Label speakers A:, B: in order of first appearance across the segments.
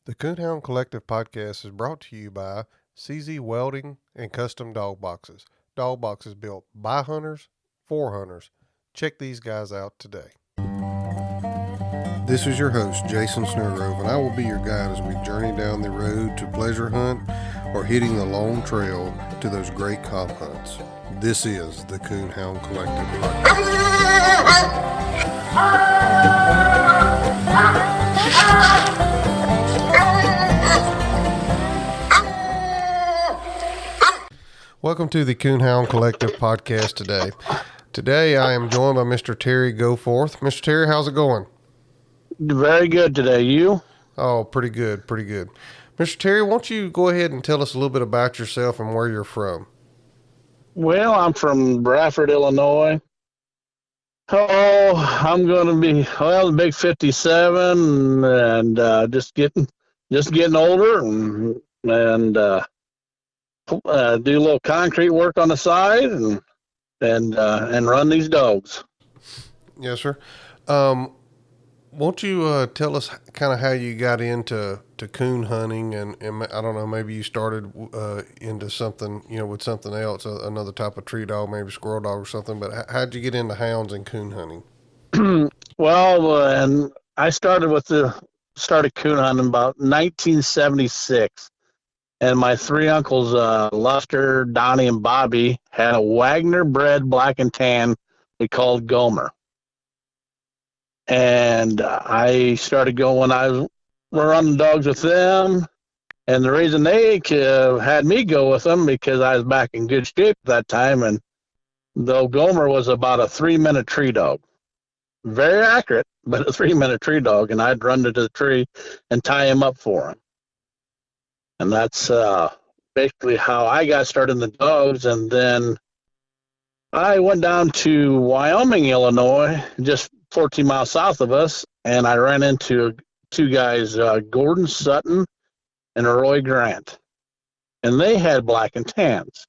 A: The Coonhound Collective podcast is brought to you by CZ Welding and Custom Dog Boxes. Dog boxes built by hunters for hunters. Check these guys out today. This is your host, Jason Snellgrove, and I will be your guide as we journey down the road to pleasure hunt or hitting the long trail to those great comp hunts. This is the Coonhound Collective podcast. Welcome to the Coonhound Collective podcast today. Today I am joined by Mr. Terry Goforth. Mr. Terry, how's it going?
B: Very good today. You?
A: Oh, pretty good, pretty good. Mr. Terry, why don't you go ahead and tell us a little bit about yourself and where you're from?
B: Well, I'm from Bradford, Illinois. Oh, I'm going to be the big 57, and just getting older, and do a little concrete work on the side, and run these dogs.
A: Yes, sir. Won't you tell us kind of how you got into coon hunting, and I don't know, maybe you started into something, with something else, another type of tree dog, maybe squirrel dog or something, but how'd you get into hounds and coon hunting?
B: And I started coon hunting about 1976. And my three uncles, Luster, Donnie, and Bobby, had a Wagner bred black and tan we called Gomer. And I started going when we're running dogs with them. And the reason they had me go with them because I was back in good shape at that time. And though Gomer was about a 3-minute tree dog, very accurate, but a 3-minute tree dog. And I'd run to the tree and tie him up for him. And that's basically how I got started in the dogs. And then I went down to Wyoming, Illinois, just 14 miles south of us, and I ran into two guys, Gordon Sutton and Roy Grant. And they had black and tans.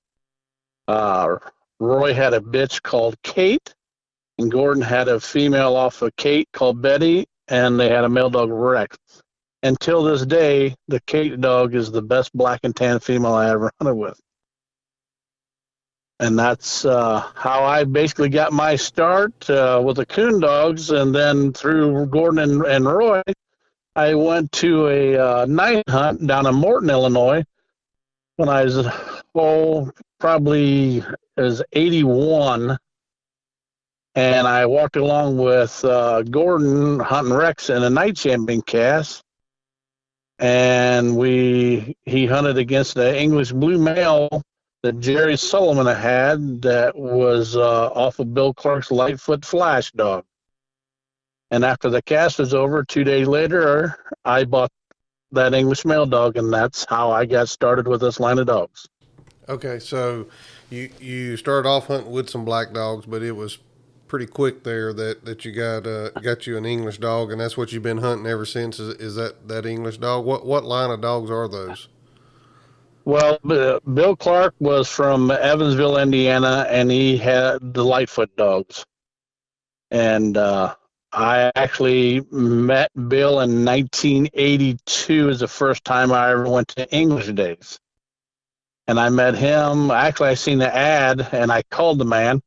B: Roy had a bitch called Kate, and Gordon had a female off of Kate called Betty, and they had a male dog, Rex. Until this day, the Kate dog is the best black and tan female I ever hunted with. And that's how I basically got my start with the coon dogs. And then through Gordon and Roy, I went to a night hunt down in Morton, Illinois, when I was, probably as 81. And I walked along with Gordon hunting Rex in a night champion cast. And he hunted against the English blue male that Jerry Sullivan had that was off of Bill Clark's Lightfoot Flash dog. And after the cast was over, 2 days later, I bought that English male dog, and that's how I got started with this line of dogs.
A: Okay, so you started off hunting with some black dogs, but it was pretty quick there that you got you an English dog, and that's what you've been hunting ever since. Is that English dog? What line of dogs are those?
B: Well, Bill Clark was from Evansville, Indiana, and he had the Lightfoot dogs. And I actually met Bill in 1982 is the first time I ever went to English Days. And I met him. Actually, I seen the ad, and I called the man,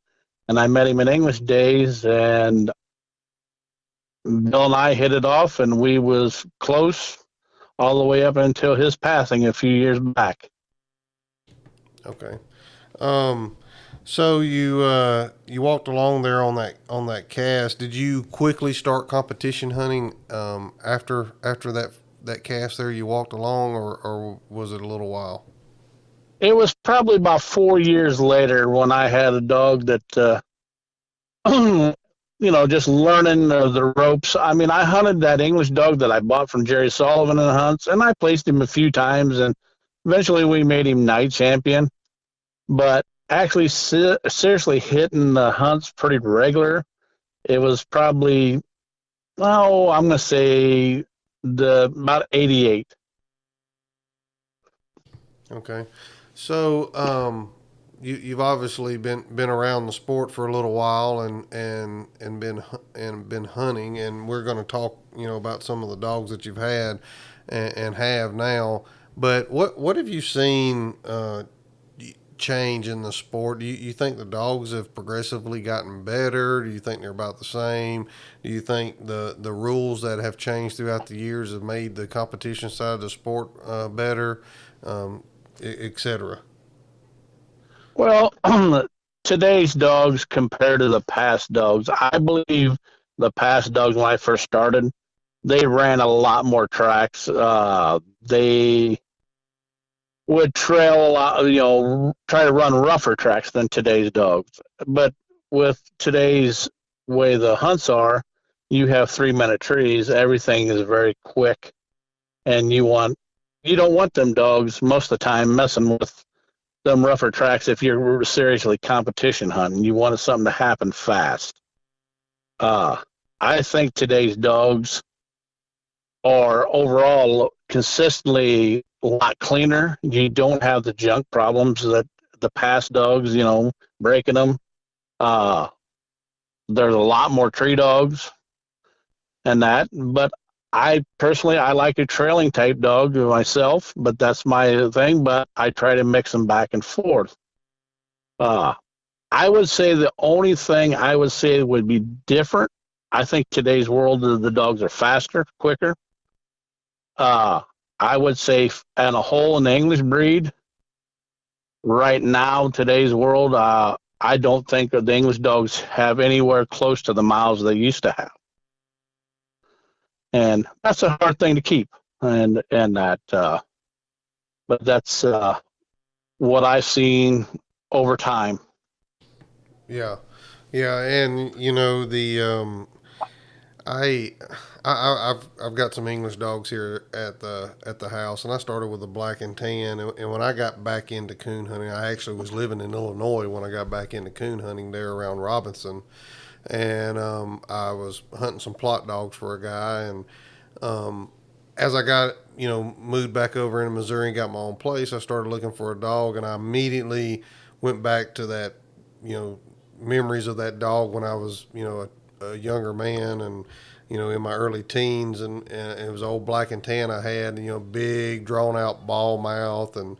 B: and I met him in English Days, and Bill and I hit it off, and we was close all the way up until his passing a few years back.
A: Okay. So you walked along there on that cast. Did you quickly start competition hunting after that cast there you walked along, or was it a little while?
B: It was probably about 4 years later when I had a dog that just learning the ropes. I mean, I hunted that English dog that I bought from Jerry Sullivan in the hunts, and I placed him a few times, and eventually we made him night champion. But actually, seriously hitting the hunts pretty regular, it was probably, I'm going to say about 88.
A: Okay. So you've obviously been around the sport for a little while and been hunting, and we're going to talk about some of the dogs that you've had. and have now. But what have you seen change in the sport? Do you think the dogs have progressively gotten better? Do you think they're about the same? Do you think the rules that have changed throughout the years have made the competition side of the sport better, etc.?
B: Well, today's dogs compared to the past dogs, I believe the past dogs when I first started, they ran a lot more tracks. They would trail a lot, try to run rougher tracks than today's dogs. But with today's way the hunts are, you have 3 minute trees. Everything is very quick, and you don't want them dogs most of the time messing with them rougher tracks if you're seriously competition hunting. You want something to happen fast. Uh, I think today's dogs are overall consistently a lot cleaner. You don't have the junk problems that the past dogs, breaking them. Uh, there's a lot more tree dogs and that. But I personally, I like a trailing type dog myself, but that's my thing. But I try to mix them back and forth. Uh, I would say the only thing I would say would be different. I think today's world, the dogs are faster, quicker. Uh, I would say, on a whole, in the English breed, right now, today's world, I don't think the English dogs have anywhere close to the miles they used to have, and that's a hard thing to keep. And that, but that's what I've seen over time.
A: Yeah, yeah, and I, I've got some English dogs here at the house, and I started with a black and tan. And when I got back into coon hunting, I actually was living in Illinois when I got back into coon hunting there around Robinson, and I was hunting some plot dogs for a guy. And as I got moved back over into Missouri and got my own place, I started looking for a dog, and I immediately went back to that memories of that dog when I was a younger man, and in my early teens, and it was old black and tan I had, big drawn out ball mouth, and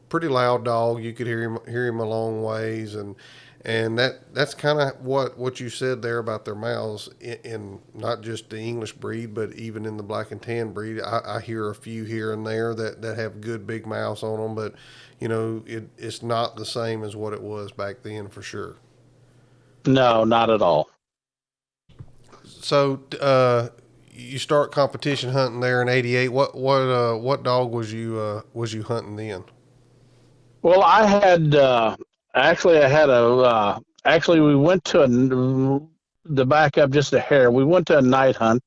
A: pretty loud dog. You could hear him a long ways, and that's kind of what you said there about their mouths in not just the English breed, but even in the black and tan breed. I hear a few here and there that have good big mouths on them, but it's not the same as what it was back then for sure.
B: No, not at all.
A: So you start competition hunting there in '88. What dog was you hunting then?
B: Well, I had actually I had a actually we went to the back up just a hair. We went to a night hunt,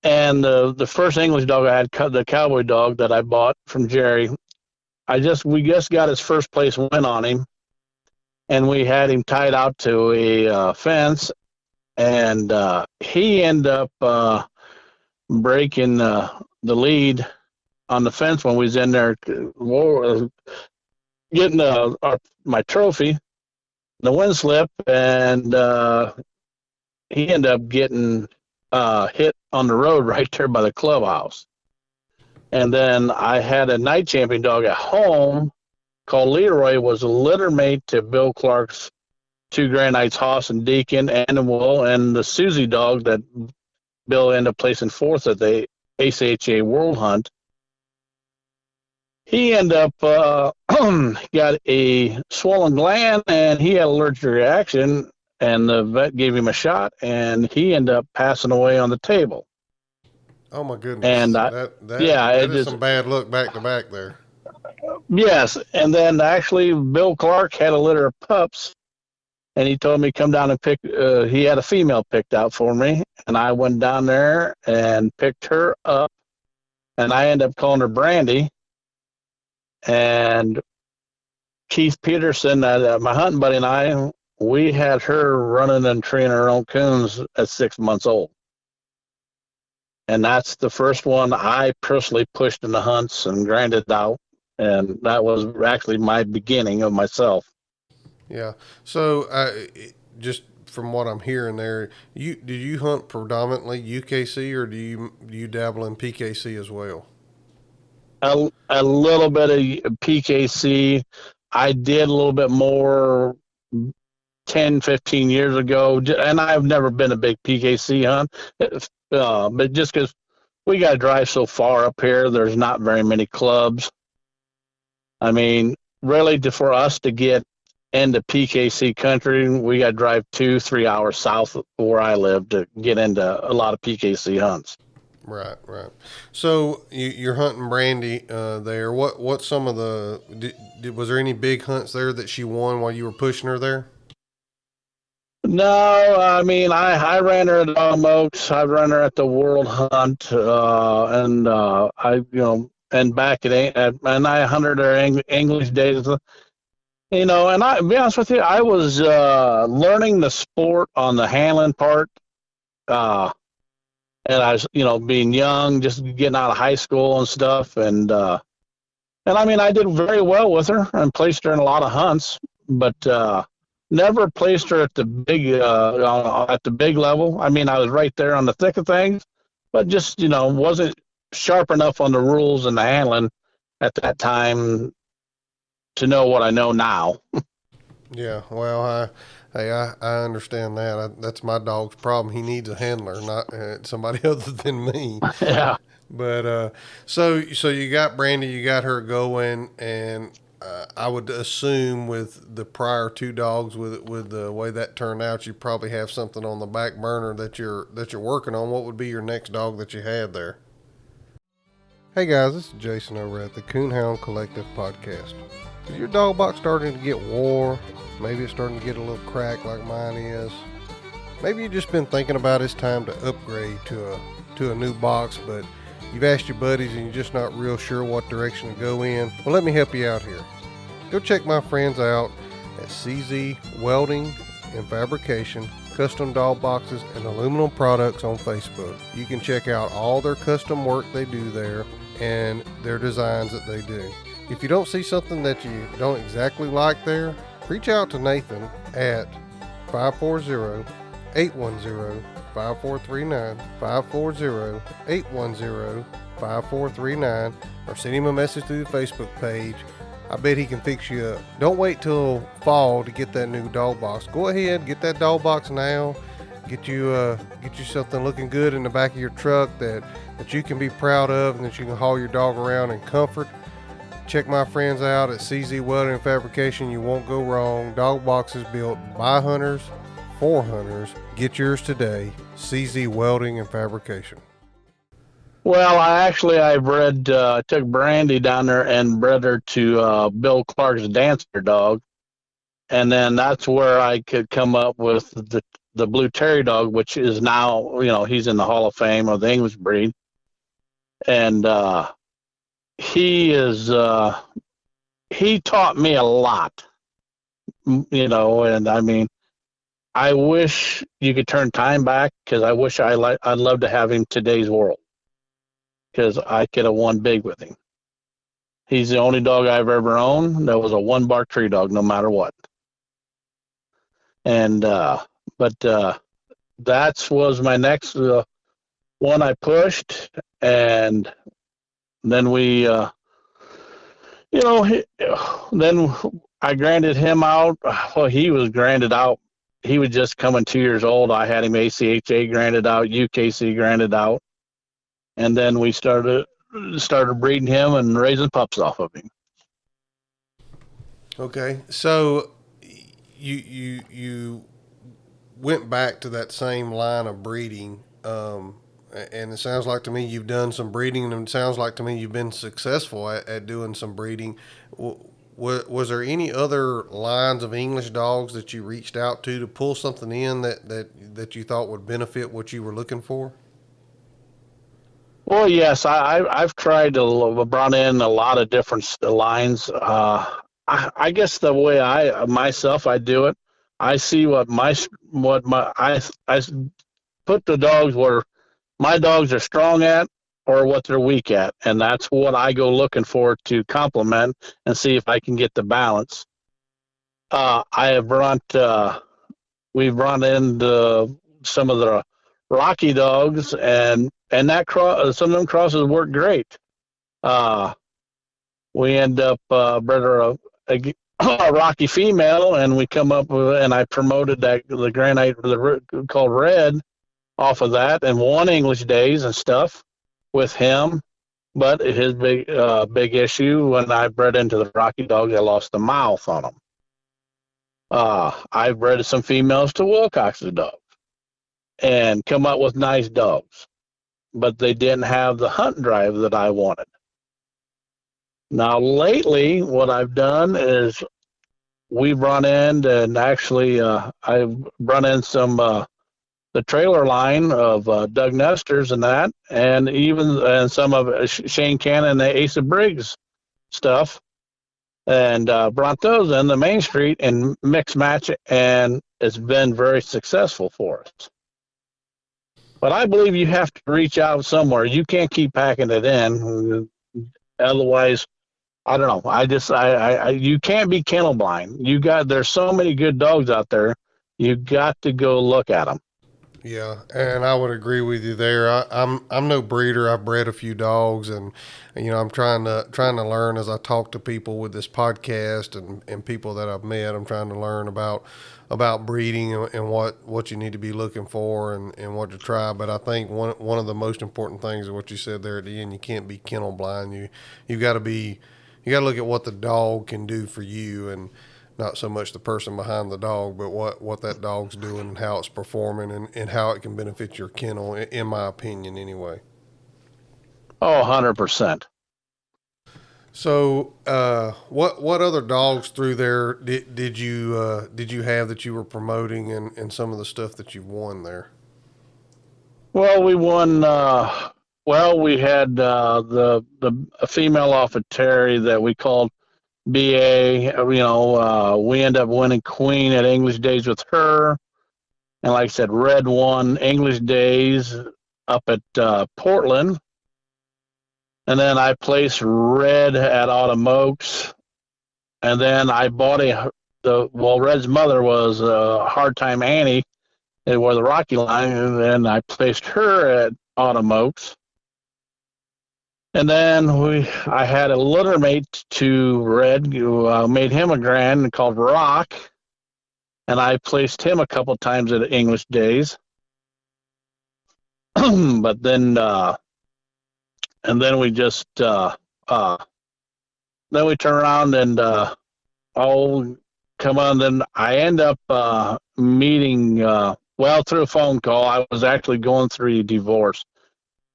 B: and the first English dog I had, the cowboy dog that I bought from Jerry. We just got his first place win on him, and we had him tied out to a fence, and he ended up breaking the lead on the fence when we was in there getting my trophy, the wind slip, and he ended up getting hit on the road right there by the clubhouse. And then I had a night champion dog at home called Leroy, was a litter mate to Bill Clark's two Grand Knights, Hoss and Deacon, and Will, and the Susie dog that Bill ended up placing fourth at the ACHA World Hunt. He ended up got a swollen gland, and he had allergic reaction, and the vet gave him a shot, and he ended up passing away on the table.
A: Oh my goodness,
B: And yeah,
A: that
B: it
A: is
B: just
A: some bad luck back to back there.
B: yes. And then actually, Bill Clark had a litter of pups, and he told me to come down and pick. He had a female picked out for me, and I went down there and picked her up, and I ended up calling her Brandy. And Keith Peterson, my hunting buddy, and I, we had her running and training her own coons at 6 months old. And that's the first one I personally pushed in the hunts and grinded out. And that was actually my beginning of myself.
A: Yeah. So just from what I'm hearing there, do you hunt predominantly UKC or do you dabble in PKC as well?
B: A little bit of PKC. I did a little bit more 10, 15 years ago, and I've never been a big PKC hunt. But just because we got to drive so far up here, there's not very many clubs. I mean, really, for us to get into PKC country, we got to drive 2, 3 hours south of where I live to get into a lot of PKC hunts.
A: Right, right. So you're hunting Brandy there. What some of was there any big hunts there that she won while you were pushing her there?
B: No, I mean, I ran her at Oaks. I ran her at the World Hunt, and and back and I hunted her English days. And I, to be honest with you, I was learning the sport on the handling part. And I was, being young, just getting out of high school and stuff. And I mean, I did very well with her and placed her in a lot of hunts, but never placed her at the big level. I mean, I was right there on the thick of things, but just wasn't sharp enough on the rules and the handling at that time to know what I know now.
A: Yeah, well, I understand that. That's my dog's problem. He needs a handler, not somebody other than me.
B: Yeah.
A: But so you got Brandy, you got her going, and I would assume with the prior two dogs, with the way that turned out, you probably have something on the back burner that you're working on. What would be your next dog that you had there? Hey guys, this is Jason over at the Coonhound Collective podcast. Is your dog box starting to get wore? Maybe it's starting to get a little cracked like mine is. Maybe you've just been thinking about it's time to upgrade to a new box, but you've asked your buddies and you're just not real sure what direction to go in. Well, let me help you out here. Go check my friends out at CZ Welding and Fabrication, Custom Dog Boxes and Aluminum Products on Facebook. You can check out all their custom work they do there and their designs that they do. If you don't see something that you don't exactly like there, reach out to Nathan at 540-810-5439, 540-810-5439, or send him a message through the Facebook page. I bet he can fix you up. Don't wait till fall to get that new dog box. Go ahead, get that dog box now. Get you something looking good in the back of your truck that you can be proud of and that you can haul your dog around in comfort. Check my friends out at CZ Welding and Fabrication. You won't go wrong. Dog boxes built by hunters for hunters. Get yours today. CZ Welding and Fabrication.
B: Well, I took Brandy down there and bred her to Bill Clark's dancer dog. And then that's where I could come up with the Blue Terry dog, which is now, he's in the Hall of Fame of the English breed. And he taught me a lot, and I mean, I wish you could turn time back because I wish I'd love to have him today's world because I could have won big with him. He's the only dog I've ever owned that was a one-bark tree dog, no matter what. And but that was my next one I pushed, and then then I granted him out. Well, he was granted out. He was just coming 2 years old. I had him ACHA granted out, UKC granted out, and then we started breeding him and raising pups off of him.
A: Okay, so you went back to that same line of breeding, and it sounds like to me you've done some breeding, and it sounds like to me you've been successful at doing some breeding. Was there any other lines of English dogs that you reached out to pull something in that you thought would benefit what you were looking for?
B: Well, yes, I've tried to brought in a lot of different lines. I guess the way I do it, I see I put the dogs where my dogs are strong at or what they're weak at, and that's what I go looking for to complement and see if I can get the balance. I have brought we've run into some of the Rocky dogs, and some of them crosses work great. Uh, we end up bred a Rocky female, and we come up with, and I promoted the granite called Red off of that, and won English days and stuff with him. But his big issue when I bred into the Rocky dogs, I lost the mouth on them. I've bred some females to Wilcox's dogs and come up with nice dogs, but they didn't have the hunt drive that I wanted. Now, lately, what I've done is we've run in, and actually, I've run in some the trailer line of Doug Nesters and that, and even some of Shane Cannon and the Ace of Briggs stuff, and brought those in the Main Street and mix match, and it's been very successful for us. But I believe you have to reach out somewhere. You can't keep packing it in, otherwise. I don't know. You can't be kennel blind. There's so many good dogs out there. You got to go look at them.
A: Yeah, and I would agree with you there. I'm no breeder. I've bred a few dogs, and I'm trying to learn as I talk to people with this podcast and people that I've met. I'm trying to learn about breeding and what you need to be looking for and what to try. But I think one of the most important things is what you said there at the end. You can't be kennel blind. You got to look at what the dog can do for you, and not so much the person behind the dog, but what that dog's doing and how it's performing and how it can benefit your kennel, in my opinion, anyway.
B: Oh, 100%.
A: So, what other dogs through there did you have that you were promoting, and some of the stuff that you won there?
B: Well, we won. We had the a female off of Terry that we called BA. We end up winning Queen at English Days with her, and like I said, Red won English Days up at Portland, and then I placed Red at Autumn Oaks, and then I bought Red's mother was Hard Time Annie, where the Rocky line, and then I placed her at Autumn Oaks. And then I had a litter mate to Red, who made him a grand called Rock, and I placed him a couple times at English Days. But then, and then we just then we turn around and all come on. Then I end up meeting through a phone call. I was actually going through a divorce.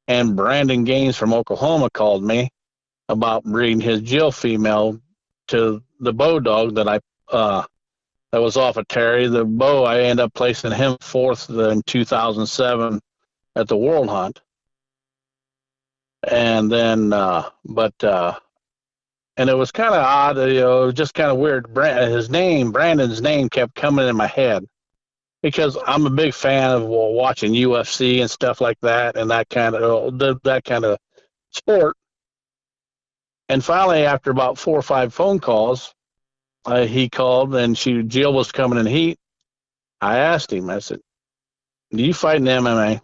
B: And Brandon Gaines from Oklahoma called me about breeding his Jill female to the Bow dog that that was off of Terry. The Bow, I ended up placing him fourth in 2007 at the World Hunt. And then, and it was kind of odd, it was just kind of weird. Brandon's name kept coming in my head, because I'm a big fan of watching UFC and stuff like that, and that kind of sport. And finally, after about 4 or 5 phone calls, he called, and Jill was coming in heat. I asked him, I said, "Do you fight in MMA?"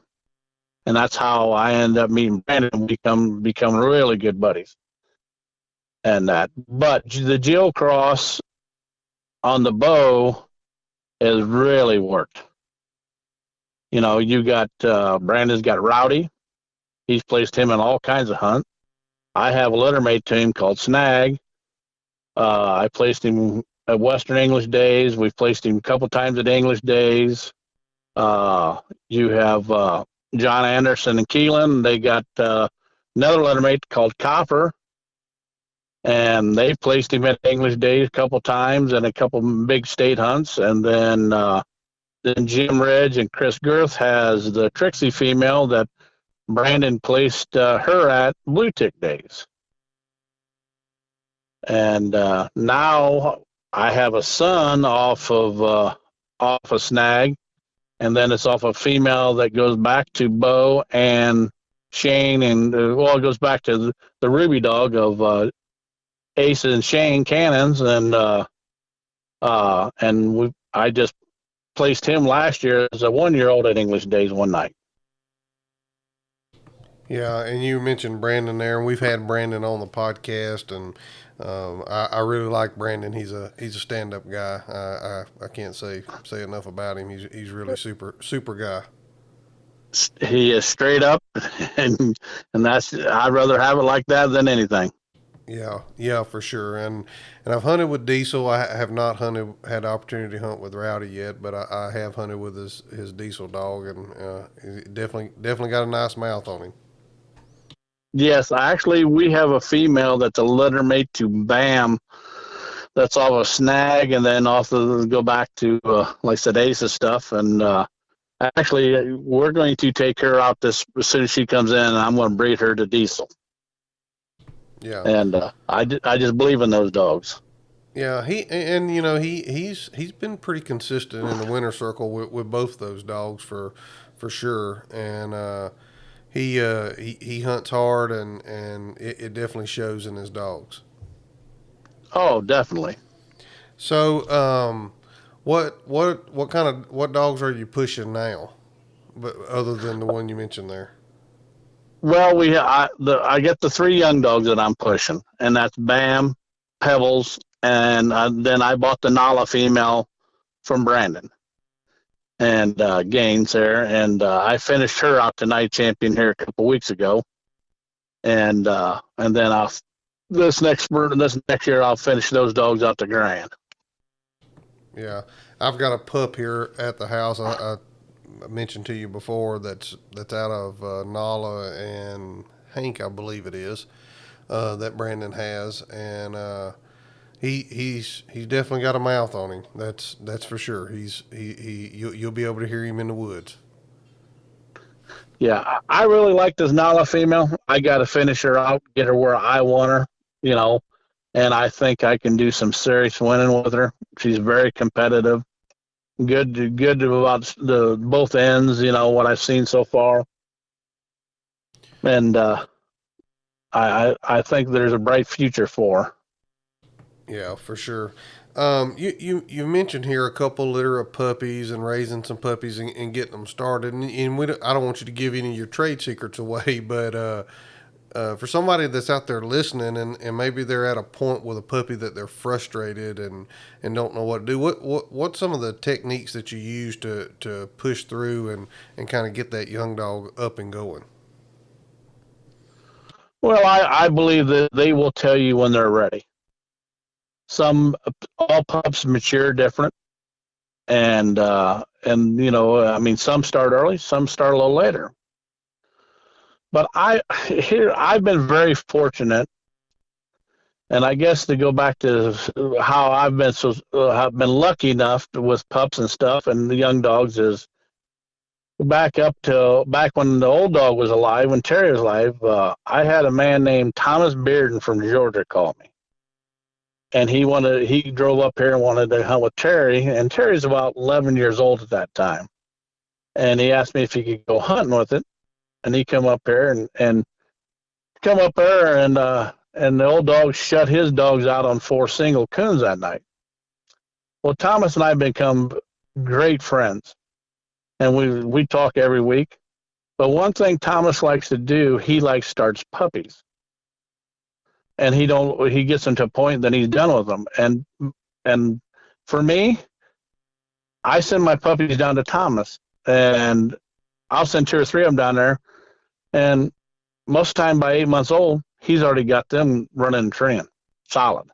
B: And that's how I ended up meeting Brandon and become really good buddies. And that, but the Jill cross on the Bow has really worked. You got Brandon's got Rowdy. He's placed him in all kinds of hunts. I have a litter mate to him called Snag. I placed him at Western English Days. We've placed him a couple times at English Days. You have John Anderson and Keelan. They got another litter mate called Copper, and they've placed him at English Days a couple times and a couple big state hunts. And then Jim Ridge and Chris Girth has the Trixie female that Brandon placed her at Blue Tick Days. And now I have a son off of Snag, and then it's off a female that goes back to Bo and Shane, and it goes back to the Ruby dog of Ace and Shane Cannons, and placed him last year as a 1-year-old at English Days one night.
A: Yeah, and you mentioned Brandon there, and we've had Brandon on the podcast, and I really like Brandon. He's a stand up guy. I can't say enough about him. He's really super guy.
B: He is straight up, and that's I'd rather have it like that than anything.
A: Yeah, yeah, for sure. And I've hunted with Diesel. I have not had the opportunity to hunt with Rowdy yet, but I have hunted with his Diesel dog, and he definitely got a nice mouth on him.
B: Yes, actually, we have a female that's a litter mate to Bam. That's off a snag, and then off the go back to like I said, Ace's stuff. And actually, we're going to take her out this as soon as she comes in, and I'm going to breed her to Diesel.
A: Yeah,
B: And I just believe in those dogs.
A: yeah. He's been pretty consistent in the winter circle with both those dogs for sure, and he hunts hard, and it definitely shows in his dogs.
B: Oh, definitely.
A: So, what dogs are you pushing now? But other than the one you mentioned there.
B: Well, I get the 3 young dogs that I'm pushing, and that's Bam, Pebbles, and then I bought the Nala female from Brandon and Gaines there, and I finished her out to night champion here a couple weeks ago, and then this next year I'll finish those dogs out to grand.
A: Yeah, I've got a pup here at the house. I mentioned to you before that's out of Nala and Hank, I believe it is, that Brandon has, and he's definitely got a mouth on him. That's for sure. You'll be able to hear him in the woods.
B: Yeah, I really like this Nala female. I got to finish her out, get her where I want her, you know, and I think I can do some serious winning with her. She's very competitive, good about the both ends, what I've seen so far, and I think there's a bright future for her.
A: Yeah, for sure. You mentioned here a couple litter of puppies and raising some puppies and getting them started. And I don't want you to give any of your trade secrets away, but for somebody that's out there listening and maybe they're at a point with a puppy that they're frustrated and don't know what to do, what's some of the techniques that you use to push through and kind of get that young dog up and going?
B: Well, I believe that they will tell you when they're ready. All pups mature different, and I mean, some start early, some start a little later. But I've been very fortunate, and I guess to go back to how I've been lucky enough with pups and stuff and the young dogs is back when the old dog was alive, when Terry was alive. I had a man named Thomas Bearden from Georgia call me, and he drove up here and wanted to hunt with Terry, and Terry's about 11 years old at that time, and he asked me if he could go hunting with it, and he come up here and come up there and the old dog shut his dogs out on 4 single coons that night. Well, Thomas and I become great friends, and we talk every week. But one thing Thomas likes to do, he likes starts puppies, and he gets them to a point that he's done with them. And for me, I send my puppies down to Thomas, and I'll send 2 or 3 of them down there, and most of the time by 8 months old, he's already got them running and training solid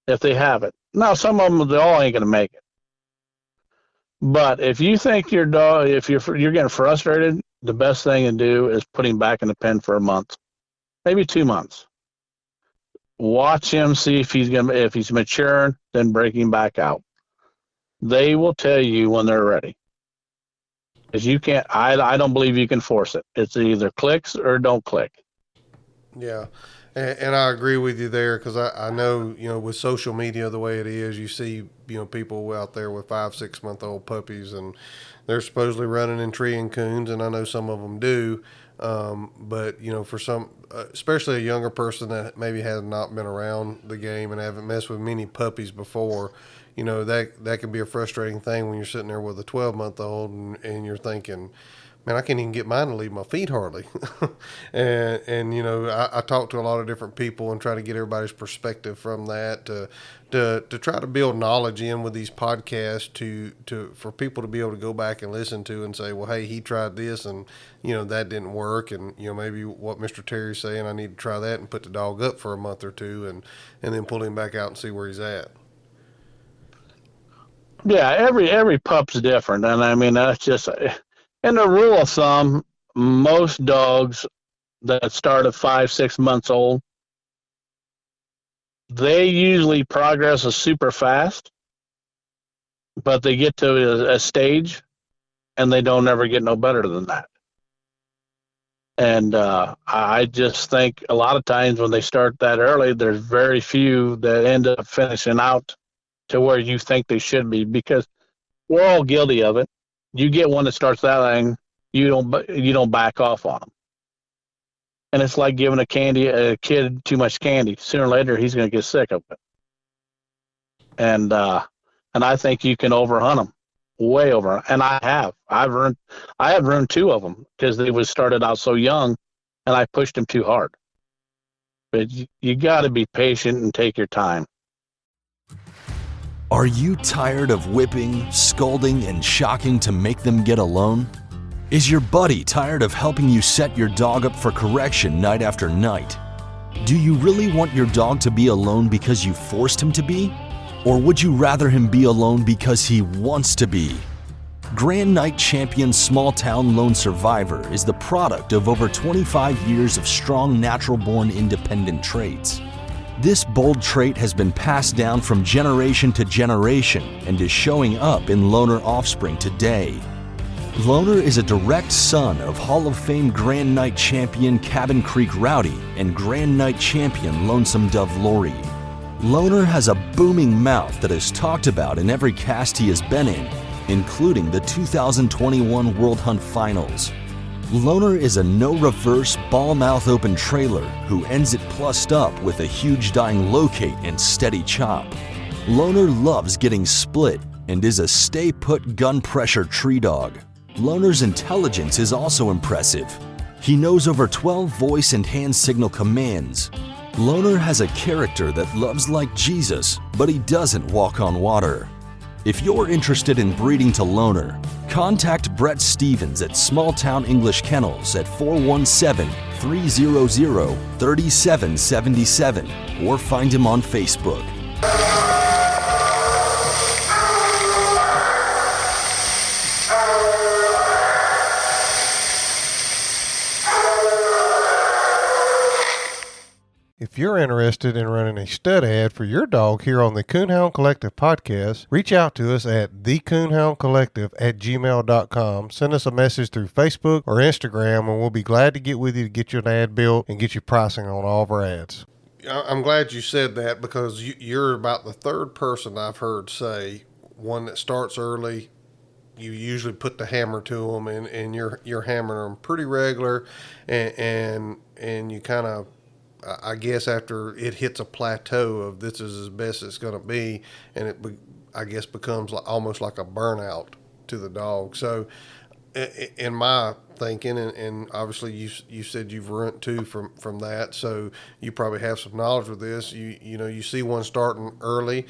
B: if they have it. Now, some of them, they all ain't going to make it. But if you think your dog, if you're getting frustrated, the best thing to do is put him back in the pen for a month, maybe 2 months. Watch him, see if he's maturing, then break him back out. They will tell you when they're ready. Because you can't, I don't believe you can force it. It's either clicks or don't click.
A: Yeah. And I agree with you there because I know, with social media the way it is, you see, people out there with 5, 6 month old puppies and they're supposedly running and treeing coons, and I know some of them do. But for some, especially a younger person that maybe has not been around the game and haven't messed with many puppies before, that can be a frustrating thing when you're sitting there with a 12-month-old and you're thinking, man, I can't even get mine to leave my feet hardly. And I talk to a lot of different people and try to get everybody's perspective from that to try to build knowledge in with these podcasts for people to be able to go back and listen to and say, well, hey, he tried this and that didn't work, and maybe what Mr. Terry's saying, I need to try that and put the dog up for a month or two and then pull him back out and see where he's at.
B: Yeah, every pup's different, and I mean that's just in the rule of thumb. Most dogs that start at 5-6 months old, they usually progress super fast, but they get to a stage and they don't ever get no better than that. And I just think a lot of times when they start that early, there's very few that end up finishing out to where you think they should be, because we're all guilty of it. You get one that starts that thing, you don't back off on them. And it's like giving a kid too much candy. Sooner or later, he's going to get sick of it. And I think you can overhunt them, way over. And I have. I have ruined two of them because they was started out so young, and I pushed them too hard. But you got to be patient and take your time.
C: Are you tired of whipping, scolding, and shocking to make them get alone? Is your buddy tired of helping you set your dog up for correction night after night? Do you really want your dog to be alone because you forced him to be? Or would you rather him be alone because he wants to be? Grand Night Champion Small Town Lone Survivor is the product of over 25 years of strong natural-born independent traits. This bold trait has been passed down from generation to generation and is showing up in loner offspring today. Loner is a direct son of Hall of Fame Grand Night Champion Cabin Creek Rowdy and Grand Night Champion Lonesome Dove Lori. Loner has a booming mouth that is talked about in every cast he has been in, including the 2021 World Hunt Finals. Loner is a no-reverse, ball-mouth open trailer who ends it plussed up with a huge dying locate and steady chop. Loner loves getting split and is a stay-put gun-pressure tree dog. Loner's intelligence is also impressive. He knows over 12 voice and hand signal commands. Loner has a character that loves like Jesus, but he doesn't walk on water. If you're interested in breeding to Loner, contact Brett Stevens at Small Town English Kennels at 417-300-3777 or find him on Facebook.
A: If you're interested in running a stud ad for your dog here on the Coonhound Collective podcast, reach out to us at thecoonhoundcollective@gmail.com. Send us a message through Facebook or Instagram, and we'll be glad to get with you to get you an ad built and get you pricing on all of our ads. I'm glad you said that, because you're about the third person I've heard say one that starts early. You usually put the hammer to them, and you're hammering them pretty regular, and you kind of, I guess, after it hits a plateau of this is as best it's going to be, and I guess becomes almost like a burnout to the dog. So in my thinking, and obviously you said you've run two from that, so you probably have some knowledge with this. You see one starting early,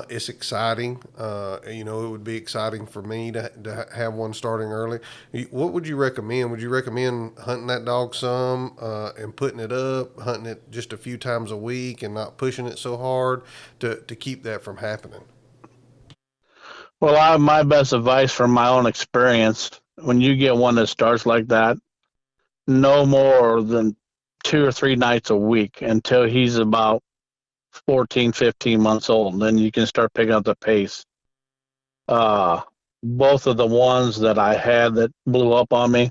A: it's exciting. It would be exciting for me to have one starting early. What would you recommend? Would you recommend hunting that dog some and putting it up, hunting it just a few times a week and not pushing it so hard to keep that from happening?
B: Well, my best advice from my own experience, when you get one that starts like that, no more than 2 or 3 nights a week until he's about 14, 15 months old. Then you can start picking up the pace. Both of the ones that I had that blew up on me,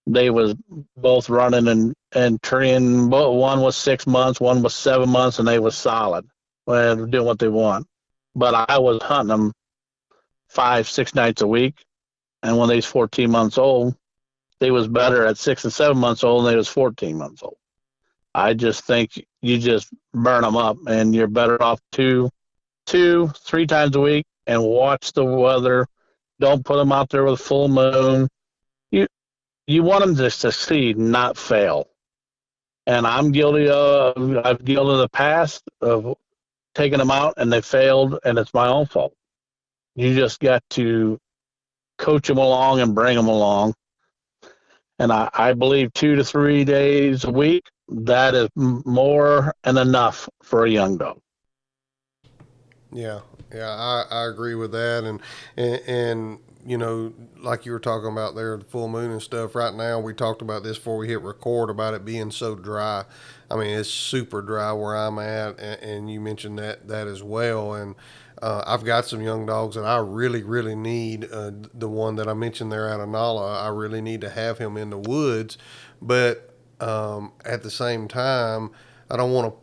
B: they was both running and training. One was 6 months, one was 7 months, and they was solid. Well, doing what they want. But I was hunting them 5, 6 nights a week. And when they was 14 months old, they was better at 6 and 7 months old than they was 14 months old. I just think you just burn them up, and you're better off two, 3 times a week, and watch the weather. Don't put them out there with full moon. You want them to succeed, not fail. And I've guilty in the past of taking them out and they failed, and it's my own fault. You just got to coach them along and bring them along. And I believe 2 to 3 days a week, that is more than enough for a young dog.
A: Yeah, I agree with that, and you know, like you were talking about there, the full moon and stuff. Right now, we talked about this before we hit record about it being so dry. I mean, it's super dry where I'm at, and you mentioned that as well. And I've got some young dogs that I really need. The one that I mentioned there out of Nala, I really need to have him in the woods, but at the same time, I don't want to,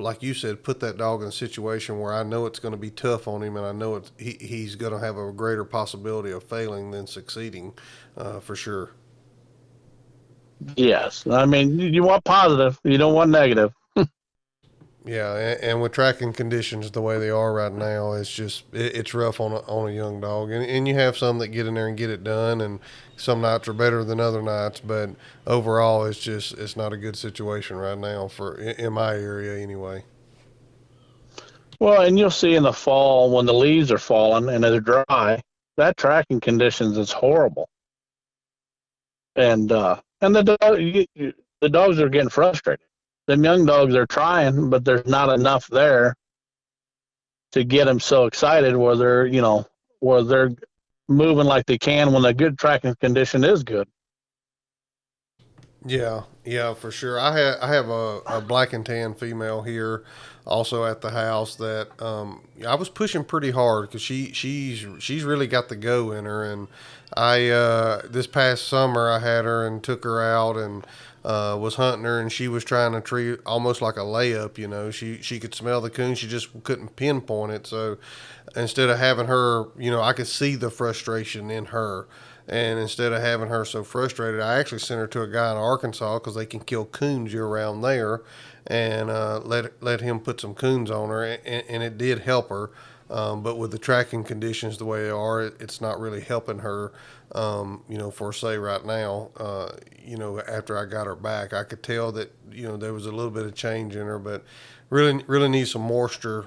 A: like you said, put that dog in a situation where I know it's going to be tough on him, and I know he's going to have a greater possibility of failing than succeeding, for sure.
B: Yes, I mean, you want positive, you don't want negative.
A: Yeah, and with tracking conditions the way they are right now, it's just it's rough on a young dog, and you have some that get in there and get it done, and some nights are better than other nights, but overall, it's not a good situation right now in my area anyway.
B: Well, and you'll see in the fall when the leaves are falling and they're dry, that tracking conditions is horrible, and the dogs are getting frustrated. Them young dogs are trying, but there's not enough there to get them so excited where they're moving like they can when the good tracking condition is good.
A: Yeah, for sure. I have a black and tan female here, also at the house that I was pushing pretty hard because she's really got the go in her, and I this past summer I had her and took her out and was hunting her, and she was trying to treat almost like a layup. You know, she could smell the coon, she just couldn't pinpoint it. So instead of having her, you know, I could see the frustration in her. And instead of having her so frustrated, I actually sent her to a guy in Arkansas because they can kill coons year round there, and let him put some coons on her, and it did help her. But with the tracking conditions the way they are, it's not really helping her. You know, for say right now, you know, after I got her back, I could tell that, you know, there was a little bit of change in her, but really needs some moisture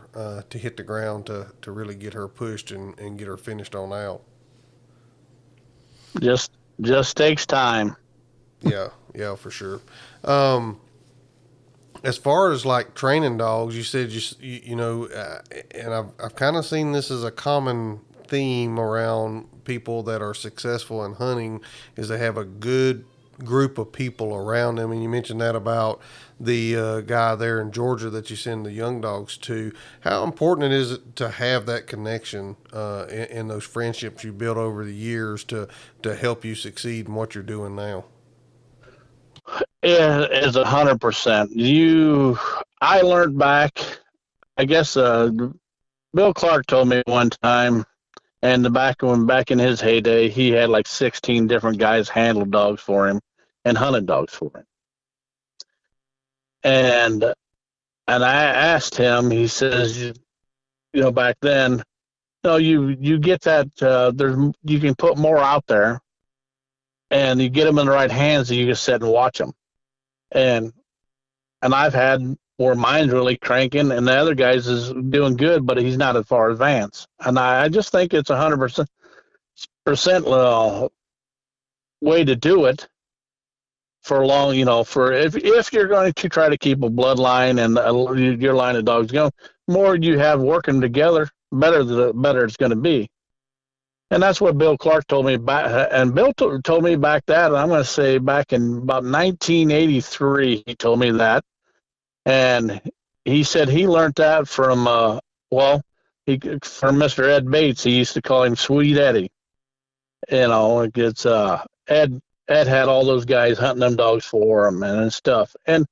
A: to hit the ground to really get her pushed and get her finished on out.
B: Just takes time.
A: Yeah, for sure. As far as like training dogs, you said you know, and I've kind of seen this as a common theme around people that are successful in hunting, is they have a good group of people around them. And you mentioned that about the guy there in Georgia that you send the young dogs to. How important is it to have that connection in those friendships you built over the years to help you succeed in what you're doing now?
B: Yeah, it's 100%. I learned back, I guess, Bill Clark told me one time, and back in his heyday, he had like 16 different guys handle dogs for him and hunted dogs for him. And I asked him, he says, you know, back then, no, you get that, you can put more out there, and you get them in the right hands, and you just sit and watch them. And I've had where mine's really cranking, and the other guy's is doing good, but he's not as far advanced. And I just think it's 100% way to do it for long. You know, for if you're going to try to keep a bloodline and your line of dogs going, more you have working together, better it's going to be. And that's what Bill Clark told me back, and Bill told me back that, and I'm going to say back in about 1983, he told me that. And he said he learned that from, from Mr. Ed Bates. He used to call him Sweet Eddie. You know, it's, Ed had all those guys hunting them dogs for him and stuff. And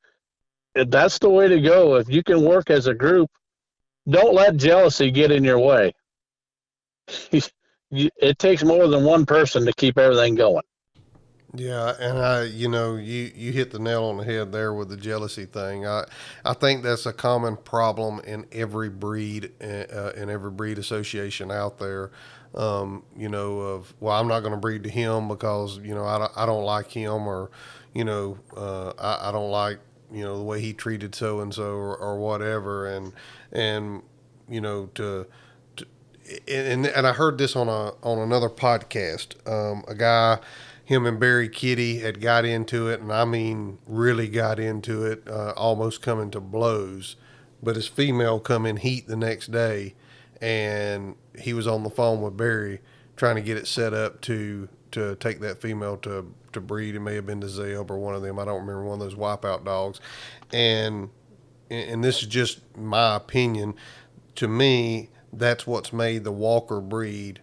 B: that's the way to go. If you can work as a group, don't let jealousy get in your way. It takes more than one person to keep everything going.
A: Yeah, and you hit the nail on the head there with the jealousy thing. I think that's a common problem in every breed, in every breed association out there. Of, well, I'm not going to breed to him because I don't like him, or I don't like the way he treated so and so, or whatever, and you know to and I heard this on another podcast. A guy, him and Barry Kitty had got into it, and I mean really got into it, almost coming to blows. But his female come in heat the next day, and he was on the phone with Barry trying to get it set up to take that female to breed. It may have been to Zeb or one of them. I don't remember, one of those wipeout dogs, and this is just my opinion. To me, that's what's made the Walker breed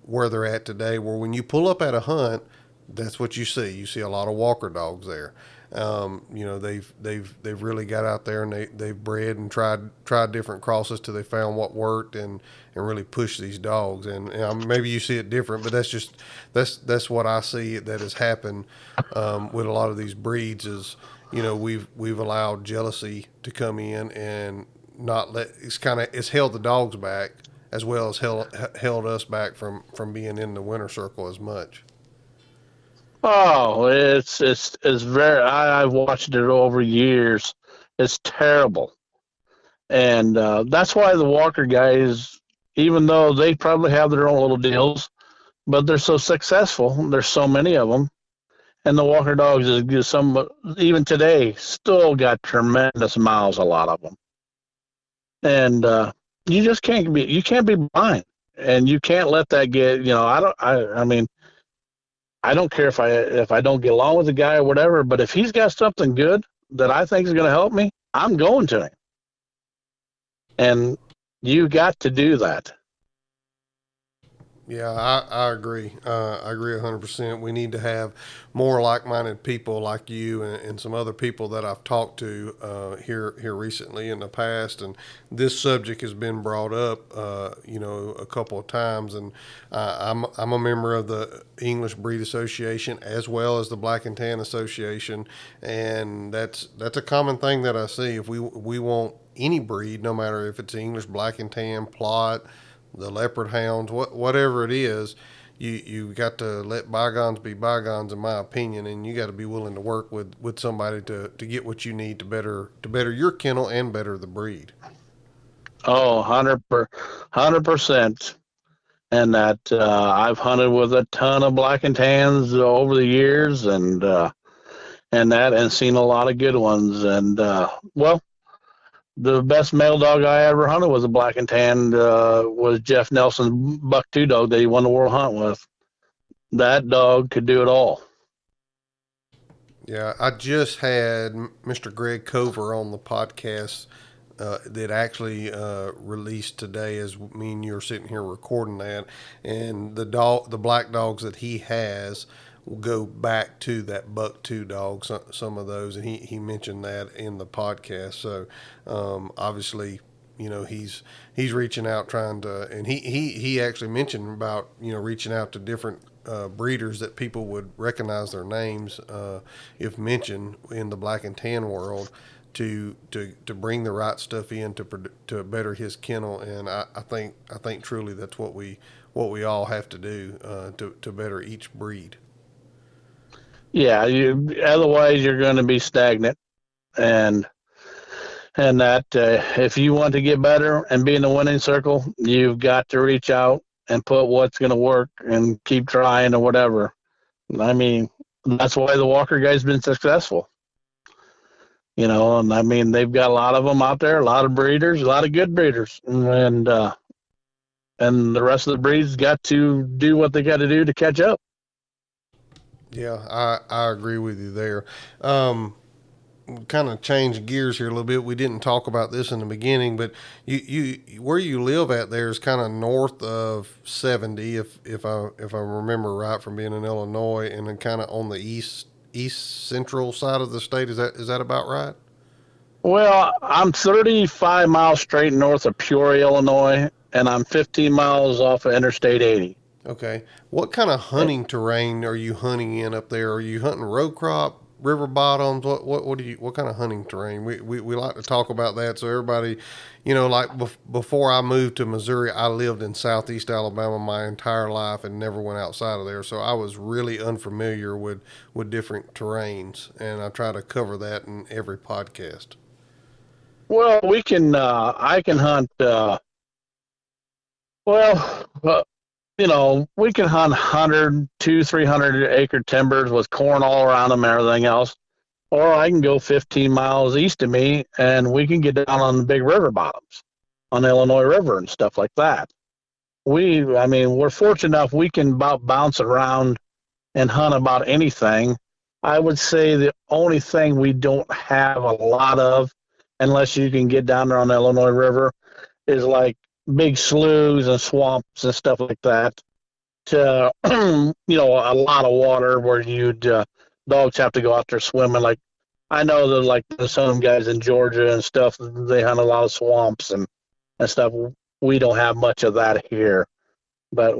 A: where they're at today. Where when you pull up at a hunt, that's what you see. You see a lot of Walker dogs there. They've really got out there, and they've bred and tried different crosses till they found what worked, and really pushed these dogs. And maybe you see it different, but that's what I see that has happened with a lot of these breeds. Is we've allowed jealousy to come in and not let it's held the dogs back, as well as held us back from being in the winner circle as much.
B: Oh, it's very. I've watched it over years. It's terrible, and that's why the Walker guys, even though they probably have their own little deals, but they're so successful. There's so many of them, and the Walker dogs is just some. Even today, still got tremendous miles. A lot of them, and you just can't be. You can't be blind, and you can't let that get. I don't. I mean. I don't care if I don't get along with the guy or whatever, but if he's got something good that I think is going to help me, I'm going to him. And you got to do that.
A: Yeah, I agree. I agree 100%. We need to have more like-minded people like you and some other people that I've talked to here recently in the past. And this subject has been brought up, a couple of times. And I'm a member of the English Breed Association as well as the Black and Tan Association, and that's a common thing that I see. If we want any breed, no matter if it's English Black and Tan, Plot, the leopard hounds, whatever it is, you got to let bygones be bygones, in my opinion, and you got to be willing to work with somebody to get what you need to better your kennel and better the breed.
B: Oh, 100%. And that I've hunted with a ton of Black and Tans over the years, and seen a lot of good ones. And the best male dog I ever hunted was a Black and Tan. Was Jeff Nelson's Buck 2 dog that he won the world hunt with. That dog could do it all.
A: Yeah, I just had Mr. Greg Cover on the podcast that actually released today, as me and you are sitting here recording that, and the black dogs that he has will go back to that Buck 2 dog, some of those, and he mentioned that in the podcast. So obviously, he's reaching out, trying to, and he actually mentioned about reaching out to different breeders that people would recognize their names if mentioned in the Black and Tan world, to bring the right stuff in to better his kennel. And I think truly that's what we all have to do to better each breed.
B: Yeah, otherwise you're going to be stagnant, and that if you want to get better and be in the winning circle, you've got to reach out and put what's going to work and keep trying or whatever. I mean, that's why the Walker guy's been successful. And I mean, they've got a lot of them out there, a lot of breeders, a lot of good breeders, and the rest of the breeds got to do what they got to do to catch up.
A: Yeah, I agree with you there. Kind of change gears here a little bit. We didn't talk about this in the beginning, but you where you live at there is kind of north of 70, if I remember right, from being in Illinois, and then kind of on the east central side of the state. Is that about right?
B: Well, I'm 35 miles straight north of Peoria, Illinois, and I'm 15 miles off of Interstate 80.
A: Okay. What kind of hunting terrain are you hunting in up there? Are you hunting row crop, river bottoms? What kind of hunting terrain? We like to talk about that. So everybody, like before I moved to Missouri, I lived in Southeast Alabama my entire life and never went outside of there. So I was really unfamiliar with different terrains, and I try to cover that in every podcast.
B: Well, I can hunt. Well, we can hunt 100, 300 acre timbers with corn all around them and everything else. Or I can go 15 miles east of me and we can get down on the big river bottoms on the Illinois River and stuff like that. We're fortunate enough we can about bounce around and hunt about anything. I would say the only thing we don't have a lot of, unless you can get down there on the Illinois River, is like big sloughs and swamps and stuff like that. To a lot of water where you'd dogs have to go out there swimming. Like I know that like some guys in Georgia and stuff, they hunt a lot of swamps and stuff. We don't have much of that here. But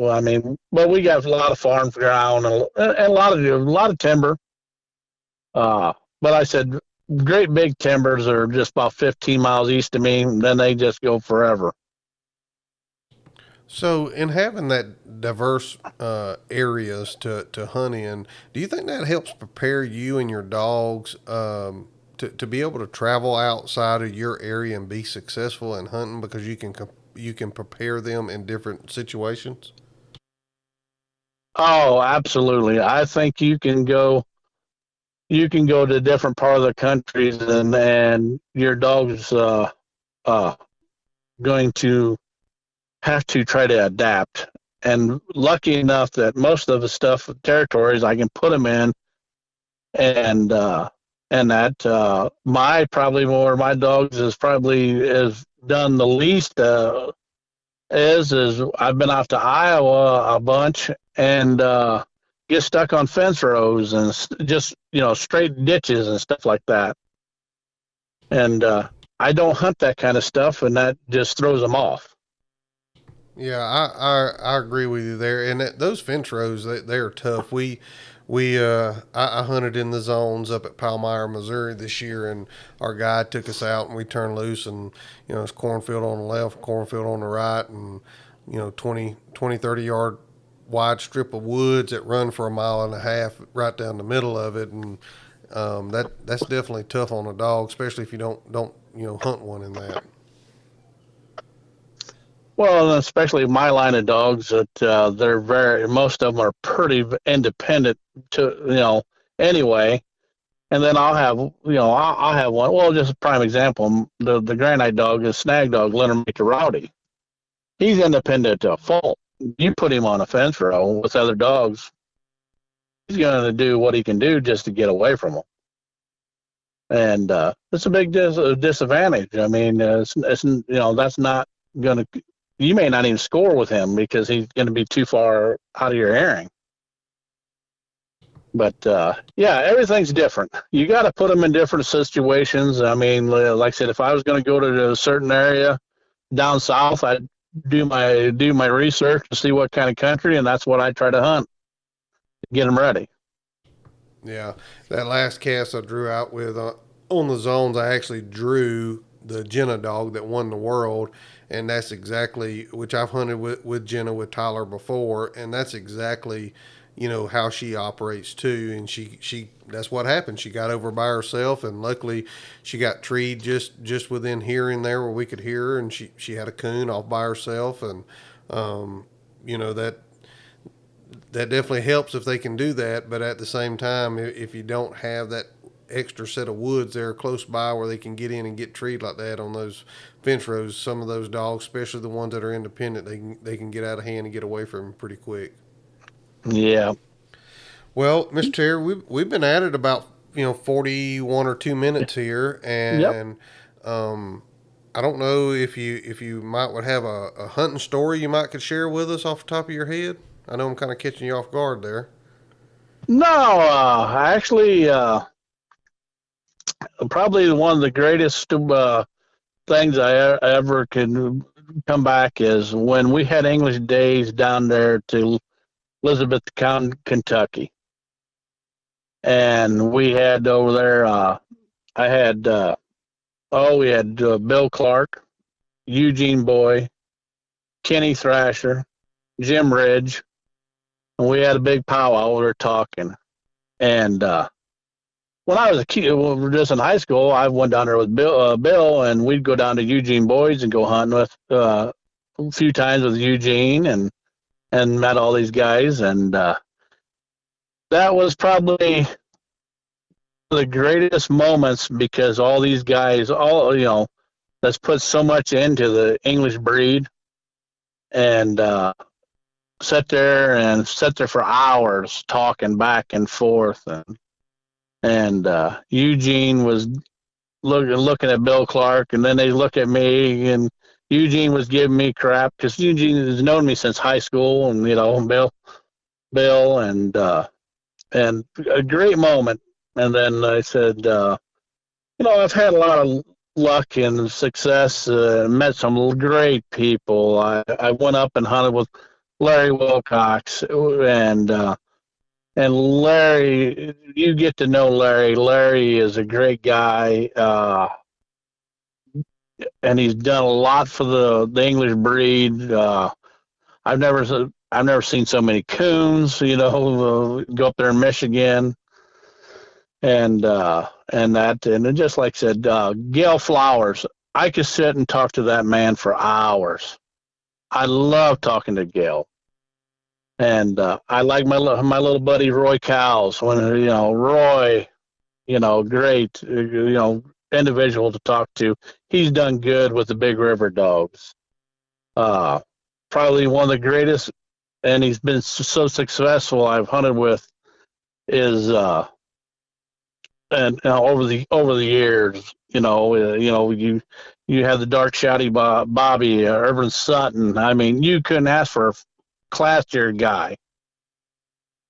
B: but we got a lot of farm ground and a lot of timber. But I said great big timbers are just about 15 miles east of me, and then they just go forever.
A: So, in having that diverse areas to hunt in, do you think that helps prepare you and your dogs to be able to travel outside of your area and be successful in hunting because you can prepare them in different situations?
B: Oh, absolutely. I think you can go to different part of the countries and your dog's uh, going to have to try to adapt. And lucky enough that most of the stuff territories I can put them in, and that my probably more my dogs is done the least is I've been out to Iowa a bunch and get stuck on fence rows and just straight ditches and stuff like that. And I don't hunt that kind of stuff, and that just throws them off.
A: Yeah, I agree with you there. And those fence rows, they are tough. I hunted in the zones up at Palmyra, Missouri this year, and our guide took us out and we turned loose, and it's cornfield on the left, cornfield on the right, and 20, 30 yard wide strip of woods that run for a mile and a half right down the middle of it, and that's definitely tough on a dog, especially if you don't hunt one in that.
B: Well, especially my line of dogs, that most of them are pretty independent anyway. And then I'll have one. Well, just a prime example, the granite dog, the snag dog, Leonard Rowdy. He's independent to a fault. You put him on a fence row with other dogs, he's going to do what he can do just to get away from them. And it's a big disadvantage. I mean, it's that's not going to. You may not even score with him because he's going to be too far out of your hearing. But yeah, everything's different. You got to put them in different situations. I mean, like I said, if I was going to go to a certain area down south, I'd do my research to see what kind of country, and that's what I try to hunt. Get them ready.
A: Yeah, that last cast I drew out with on the zones, I actually drew the Jenna dog that won the world, and that's exactly, which I've hunted with Jenna with Tyler before, and that's exactly how she operates too. And she that's what happened. She got over by herself, and luckily she got treed just within hearing there where we could hear her, and she had a coon off by herself, and that definitely helps if they can do that. But at the same time, if you don't have that extra set of woods there close by where they can get in and get treed like that on those fence rows, some of those dogs, especially the ones that are independent, they can get out of hand and get away from them pretty quick.
B: Yeah.
A: Well, Mr. Terry, we've been at it about 41 or 2 minutes here, and
B: Yep.
A: I don't know if you might would have a hunting story you might could share with us off the top of your head. I know I'm kind of catching you off guard there.
B: No, actually, probably one of the greatest things I ever could come back is when we had English days down there to Elizabethtown, Kentucky. And we had over there, we had Bill Clark, Eugene Boy, Kenny Thrasher, Jim Ridge, and we had a big powwow. We were talking. And when I was a kid, when we were just in high school, I went down there with Bill, and we'd go down to Eugene Boyd's and go hunting with a few times with Eugene, and met all these guys. And that was probably the greatest moments, because all these guys, that's put so much into the English breed, and sit there for hours talking back and forth. And Eugene was looking at Bill Clark, and then they look at me, and Eugene was giving me crap because Eugene has known me since high school, and Bill, and a great moment. And then I said, I've had a lot of luck and success, met some great people. I went up and hunted with Larry Wilcox, and Larry, you get to know Larry. Larry is a great guy, and he's done a lot for the English breed. I've never seen so many coons, go up there in Michigan, and just like I said, Gail Flowers. I could sit and talk to that man for hours. I love talking to Gail. And I like my little buddy Roy Cowles. When Roy, great, individual to talk to. He's done good with the Big River dogs. Probably one of the greatest, and he's been so successful. I've hunted with is and over the years, you have the dark shouty Bobby, Irvin Sutton. I mean, you couldn't ask for a classier guy.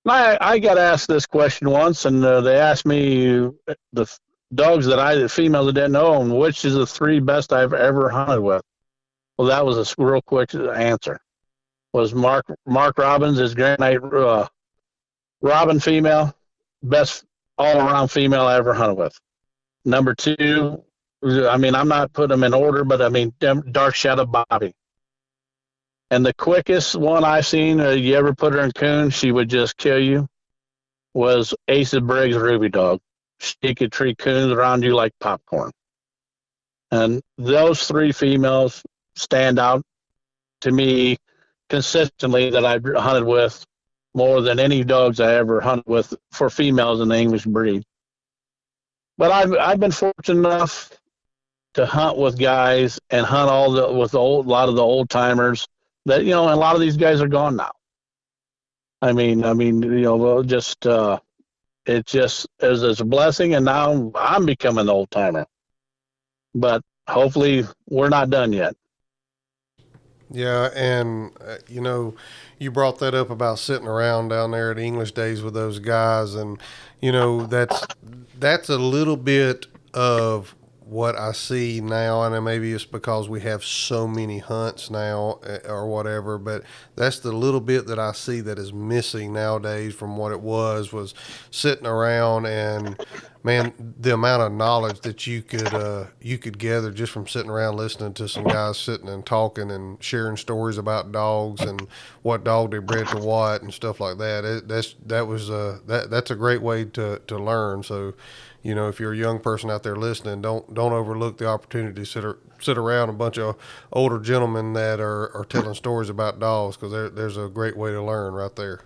B: I got asked this question once, and they asked me the females that didn't know, and which is the three best I've ever hunted with. Well, that was a real quick answer. Was Mark Robbins, his Grand Night Robin female, best all-around female I ever hunted with. Number two, I mean, I'm not putting them in order, but I mean, Dark Shadow Bobby. And the quickest one I've seen, you ever put her in coon, she would just kill you, was Ace of Briggs Ruby Dog. She could treat coons around you like popcorn. And those three females stand out to me consistently that I've hunted with more than any dogs I ever hunted with for females in the English breed. But I've been fortunate enough to hunt with guys and hunt with a lot of the old timers that, and a lot of these guys are gone now. I mean, just it just is a blessing, and now I'm becoming an old timer. But hopefully, we're not done yet.
A: Yeah, and you brought that up about sitting around down there at English Days with those guys, and that's a little bit of what I see now, and maybe it's because we have so many hunts now or whatever, but that's the little bit that I see that is missing nowadays from what it was sitting around. And man, the amount of knowledge that you could gather just from sitting around listening to some guys sitting and talking and sharing stories about dogs and what dog they bred to what and stuff like that. That's a great way to learn. So, if you're a young person out there listening, don't overlook the opportunity to sit around a bunch of older gentlemen that are telling stories about dogs, because there's a great way to learn right there.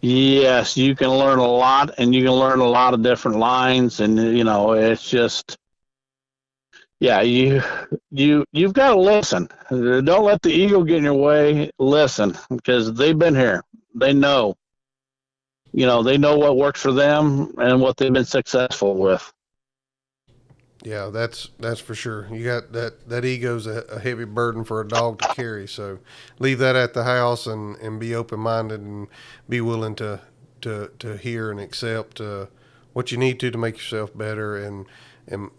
B: Yes, you can learn a lot, and you can learn a lot of different lines, and it's just, yeah, you've got to listen. Don't let the ego get in your way. Listen, because they've been here. They know. They know what works for them and what they've been successful with.
A: Yeah, that's for sure. You got that ego's a heavy burden for a dog to carry. So leave that at the house and be open-minded and be willing to hear and accept what you need to make yourself better. And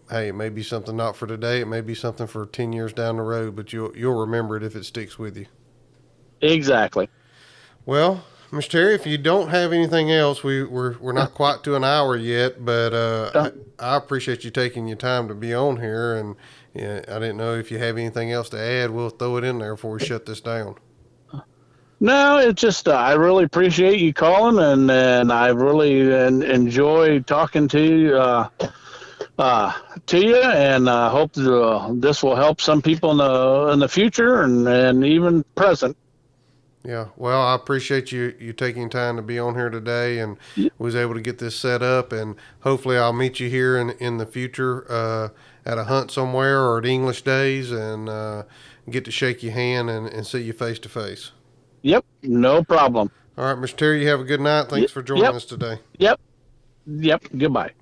A: hey, it may be something not for today. It may be something for 10 years down the road, but you'll remember it if it sticks with you.
B: Exactly.
A: Well, Mr. Terry, if you don't have anything else, we're not quite to an hour yet, but I appreciate you taking your time to be on here, and I didn't know if you have anything else to add. We'll throw it in there before we shut this down.
B: No, it's just I really appreciate you calling, and I really enjoy talking to you, and hope this will help some people in the future and even present.
A: Yeah, well, I appreciate you taking time to be on here today, and was able to get this set up, and hopefully I'll meet you here in the future at a hunt somewhere or at English Days, and get to shake your hand and see you face to face.
B: Yep, no problem.
A: All right, Mr. Terry, you have a good night. Thanks for joining us today.
B: Yep, goodbye.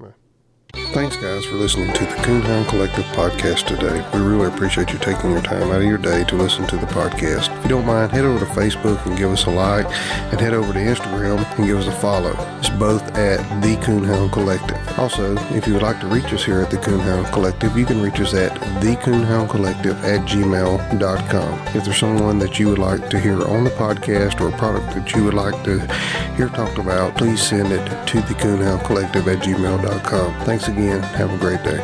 A: Thanks, guys, for listening to the Coonhound Collective podcast today. We really appreciate you taking your time out of your day to listen to the podcast. If you don't mind, head over to Facebook and give us a like, and head over to Instagram and give us a follow. It's both at the Coonhound Collective. Also, if you would like to reach us here at the Coonhound Collective, you can reach us at thecoonhoundcollective@gmail.com. If there's someone that you would like to hear on the podcast or a product that you would like to hear talked about, please send it to thecoonhoundcollective@gmail.com. Thanks again. Have a great day.